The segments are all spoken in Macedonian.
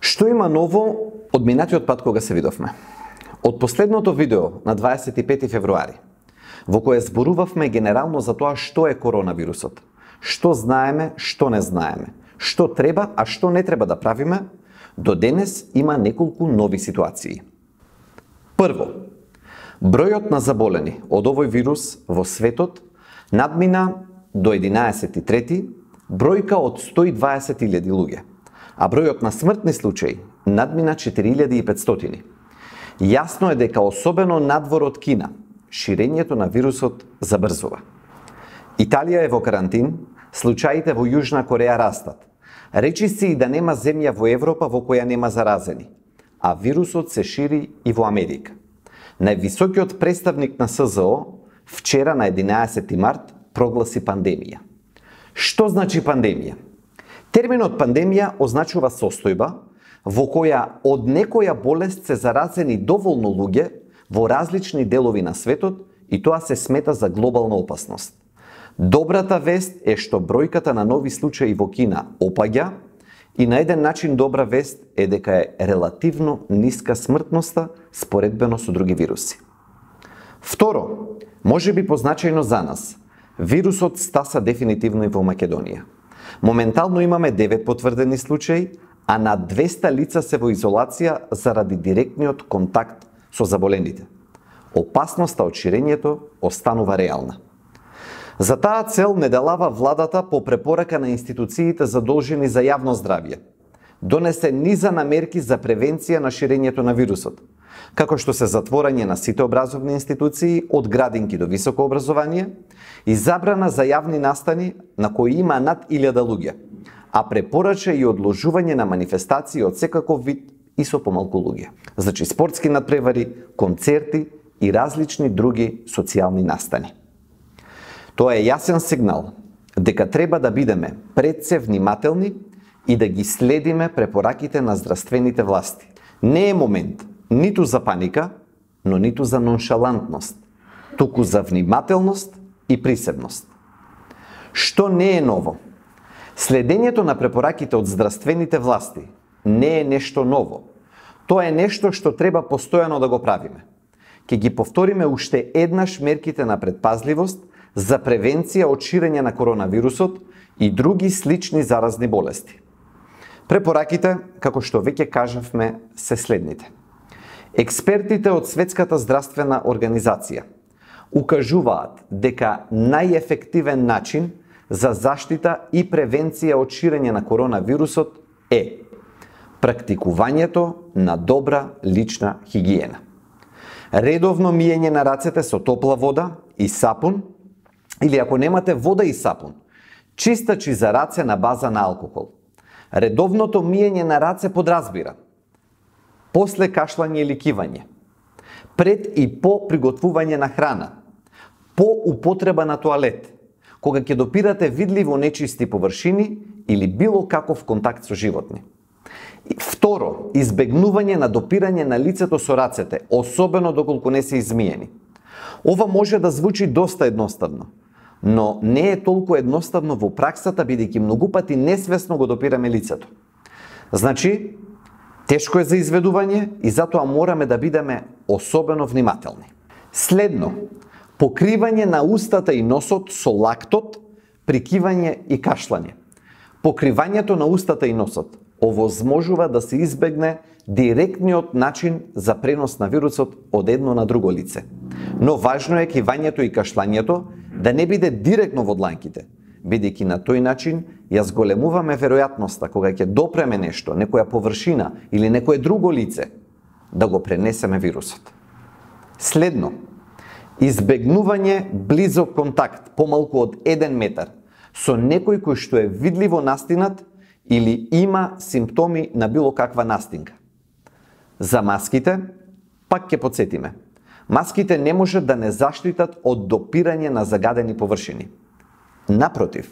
Што има ново од минатиот пат кога се видовме? Од последното видео на 25 февруари, во кое зборувавме генерално за тоа што е коронавирусот, што знаеме, што не знаеме, што треба, а што не треба да правиме, до денес има неколку нови ситуации. Прво, бројот на заболени од овој вирус во светот надмина до 11.3 бројка од 120.000 луѓе, а бројот на смртни случаи надмина 4.500. Јасно е дека особено надвор од Кина, ширењето на вирусот забрзува. Италија е во карантин, случаите во Јужна Кореја растат. Речи се и да нема земја во Европа во која нема заразени, а вирусот се шири и во Америка. Највисокиот представник на СЗО вчера на 11 март прогласи пандемија. Што значи пандемија? Терминот пандемија означува состојба во која од некоја болест се заразени доволно луѓе во различни делови на светот и тоа се смета за глобална опасност. Добрата вест е што бројката на нови случаи во Кина опаѓа и на еден начин добра вест е дека е релативно ниска смртноста споредбено со други вируси. Второ, може би позначајно за нас, вирусот стаса дефинитивно и во Македонија. Моментално имаме 9 потврдени случаи, а на 200 лица се во изолација заради директниот контакт со заболените. Опасноста од ширењето останува реална. За таа цел неделава владата по препорака на институциите задолжени за јавно здравје донесе низа на мерки за превенција на ширењето на вирусот, како што се затворање на сите образовни институции од градинки до високо образование и забрана за јавни настани на кои има над 1000 луѓе, а препорача и одложување на манифестации од секаков вид и со помалку луѓе. Значи спортски надпревари, концерти и различни други социјални настани. Тоа е јасен сигнал дека треба да бидеме пред се внимателни и да ги следиме препораките на здравствените власти. Не е момент ниту за паника, но ниту за ноншалантност, туку за внимателност и присебност. Што не е ново? Следењето на препораките од здравствените власти не е нешто ново. Тоа е нешто што треба постојано да го правиме. Ќе ги повториме уште еднаш мерките на предпазливост за превенција од ширење на коронавирусот и други слични заразни болести. Препораките, како што веќе кажавме, се следните. Експертите од Светската здравствена организација укажуваат дека најефективен начин за заштита и превенција од ширење на коронавирусот е практикувањето на добра лична хигиена. Редовно миење на рацете со топла вода и сапун, или ако немате вода и сапун, чистачи за раце на база на алкохол. Редовното миење на раце подразбира после кашлање или кивање, пред и по приготвување на храна, по употреба на тоалет, кога ќе допирате видливо нечисти површини или било каков контакт со животни. Второ, избегнување на допирање на лицето со рацете, особено доколку не се измиени. Ова може да звучи доста едноставно, но не е толку едноставно во праксата, бидејќи многу пати несвесно го допираме лицето. Значи, тешко е за изведување и затоа мораме да бидеме особено внимателни. Следно, покривање на устата и носот со лактот при кивање и кашлање. Покривањето на устата и носот овозможува да се избегне директниот начин за пренос на вирусот од едно на друго лице. Но важно е кивањето и кашлањето да не биде директно во дланките, бидејќи на тој начин ја зголемуваме веројатноста кога ќе допреме нешто, некоја површина или некое друго лице, да го пренесеме вирусот. Следно, избегнување близок контакт, помалку од 1 метар, со некој кој што е видливо настинат или има симптоми на било каква настинка. За маските, пак ќе подсетиме. Маските не можат да не заштитат од допирање на загадени површини. Напротив,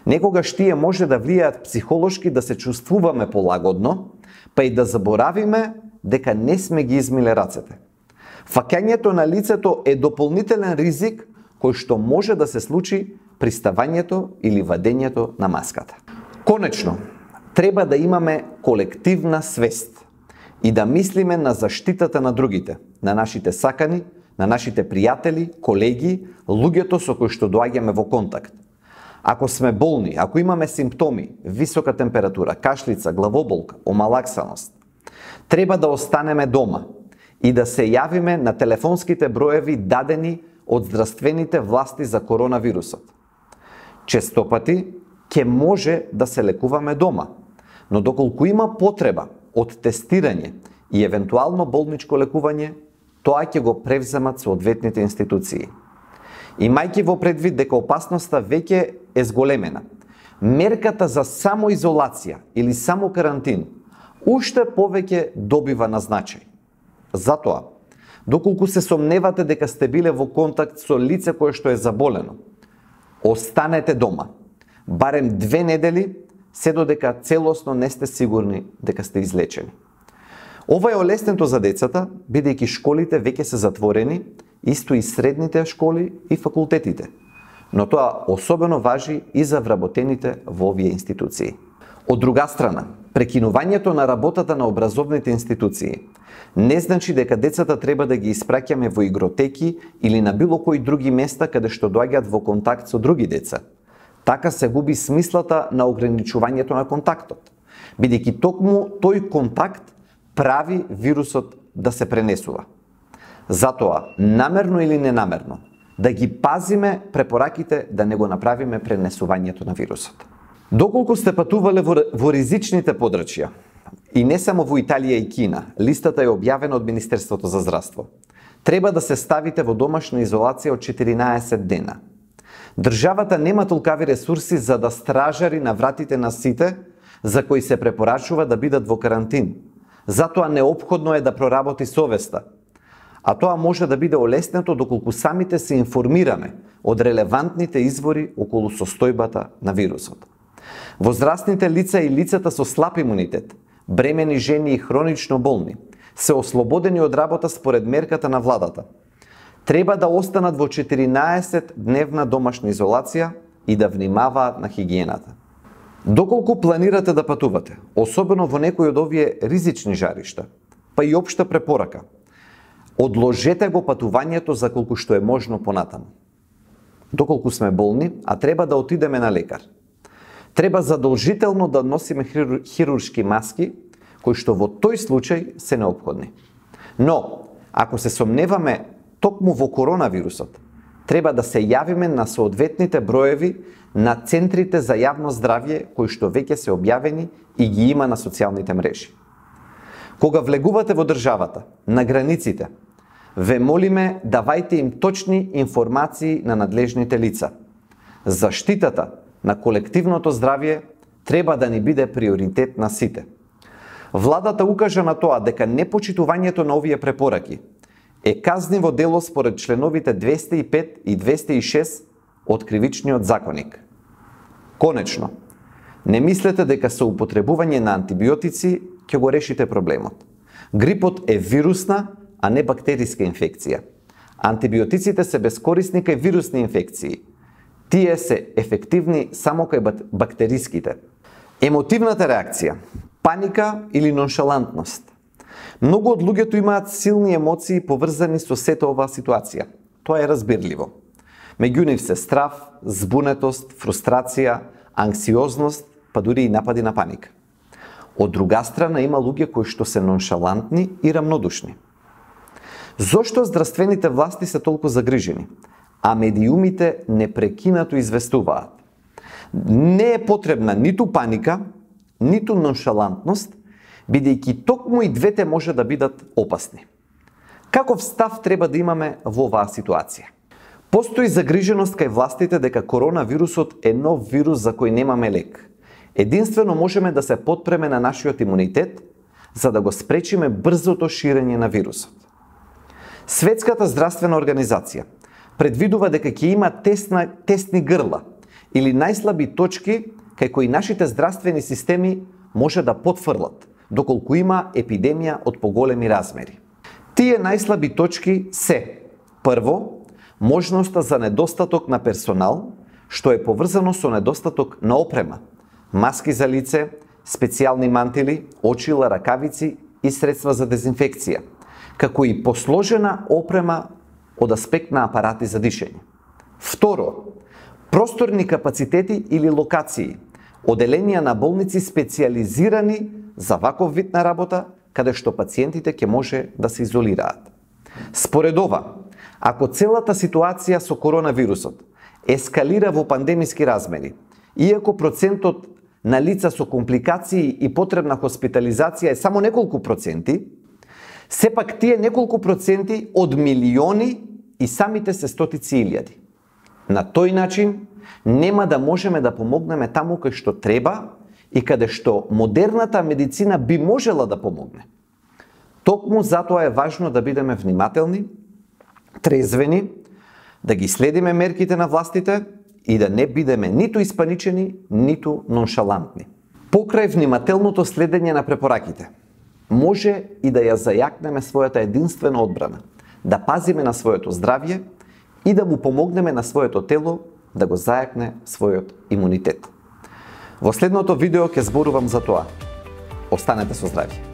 некогаш тие може да влијаат психолошки да се чувствуваме полагодно, па и да заборавиме дека не сме ги измиле рацете. Фаќањето на лицето е дополнителен ризик кој што може да се случи при ставањето или вадењето на маската. Конечно, Треба да имаме колективна свест и да мислиме на заштитата на другите, на нашите сакани, на нашите пријатели, колеги, луѓето со кои што доаѓаме во контакт. Ако сме болни, ако имаме симптоми, висока температура, кашлица, главоболка, омалаксаност, треба да останеме дома и да се јавиме на телефонските броеви дадени од здравствените власти за коронавирусот. Честопати ќе може да се лекуваме дома, но доколку има потреба од тестирање и евентуално болничко лекување, тоа ќе го превземат соодветните институции. Имајќи во предвид дека опасноста веќе е зголемена, мерката за самоизолација или само карантин уште повеќе добива на значај. Затоа, доколку се сомневате дека сте биле во контакт со лице кое што е заболено, останете дома, барем 2 недели, се додека целосно не сте сигурни дека сте излечени. Ова е олеснето за децата, бидејќи школите веќе се затворени, исто и средните школи и факултетите. Но тоа особено важи и за вработените во овие институции. Од друга страна, прекинувањето на работата на образовните институции не значи дека децата треба да ги испраќаме во игротеки или на било кои други места каде што доаѓаат во контакт со други деца. Така се губи смислата на ограничувањето на контактот, бидејќи токму тој контакт прави вирусот да се пренесува. Затоа, намерно или ненамерно, да ги пазиме препораките да не го направиме пренесувањето на вирусот. Доколку сте патувале во ризичните подрачја, и не само во Италија и Кина, листата е објавена од Министерството за здравство, треба да се ставите во домашна изолација од 14 дена. Државата нема толкави ресурси за да стражари на вратите на сите за кои се препорачува да бидат во карантин. Затоа неопходно е да проработи совеста. А тоа може да биде олеснето доколку самите се информираме од релевантните извори околу состојбата на вирусот. Возрастните лица и лицата со слаб имунитет, бремени жени и хронично болни, се ослободени од работа според мерката на владата. Треба да останат во 14-дневна домашна изолација и да внимаваат на хигиената. Доколку планирате да патувате, особено во некои од овие ризични жаришта, па и општа препорака, одложете го патувањето за колку што е можно понатаму. Доколку сме болни, а треба да отидеме на лекар, треба задолжително да носиме хируршки маски, кои што во тој случај се неопходни. Но, ако се сомневаме токму во коронавирусот, треба да се јавиме на соодветните броеви на центрите за јавно здравје кои што веќе се објавени и ги има на социјалните мрежи. Кога влегувате во државата, на границите, ве молиме давајте им точни информации на надлежните лица. Заштитата на колективното здравје треба да ни биде приоритет на сите. Владата укажа на тоа дека непочитувањето на овие препораки е казниво дело според членовите 205 и 206 од Кривичниот законник. Конечно, не мислете дека со употребување на антибиотици ќе го решите проблемот. Грипот е вирусна, а не бактериска инфекција. Антибиотиците се безкорисни кај вирусни инфекции. Тие се ефективни само кај бактериските. Емотивната реакција, паника или ноншалантност. Многу од луѓето имаат силни емоции поврзани со сета оваа ситуација. Тоа е разбирливо. Меѓу нив се страв, збунетост, фрустрација, анксиозност, па дури и напади на паника. Од друга страна има луѓе кои што се ноншалантни и рамнодушни. Зошто здравствените власти се толку загрижени, а медиумите непрекинато известуваат? Не е потребна ниту паника, ниту ноншалантност, бидејќи токму и двете може да бидат опасни. Каков став треба да имаме во оваа ситуација? Постои загриженост кај властите дека коронавирусот е нов вирус за кој немаме лек. Единствено можеме да се потпреме на нашиот имунитет, за да го спречиме брзото ширење на вирусот. Светската здравствена организација предвидува дека ќе има тесни грла или најслаби точки кај кои нашите здравствени системи може да потфрлат, доколку има епидемија од поголеми размери. Тие најслаби точки се: прво, можноста за недостаток на персонал, што е поврзано со недостаток на опрема, маски за лице, специјални мантили, очила, ракавици и средства за дезинфекција, како и посложена опрема од аспект на апарати за дишење. Второ, просторни капацитети или локации, оделенија на болници специјализирани за ваков вид на работа, каде што пациентите ќе може да се изолираат. Според ова, ако целата ситуација со коронавирусот ескалира во пандемиски размери, иако процентот на лица со компликации и потребна хоспитализација е само неколку проценти, сепак тие неколку проценти од милиони и самите се стотици илјади. На тој начин нема да можеме да помогнеме таму кај што треба и каде што модерната медицина би можела да помогне. Токму затоа е важно да бидеме внимателни, трезвени, да ги следиме мерките на властите и да не бидеме ниту испаничени, ниту ноншалантни. Покрај внимателното следење на препораките, може и да ја зајакнеме својата единствена одбрана, да пазиме на своето здравје и да му помогнеме на своето тело да го зајакне својот имунитет. Во следното видео ќе зборувам за тоа. Останете со здравје.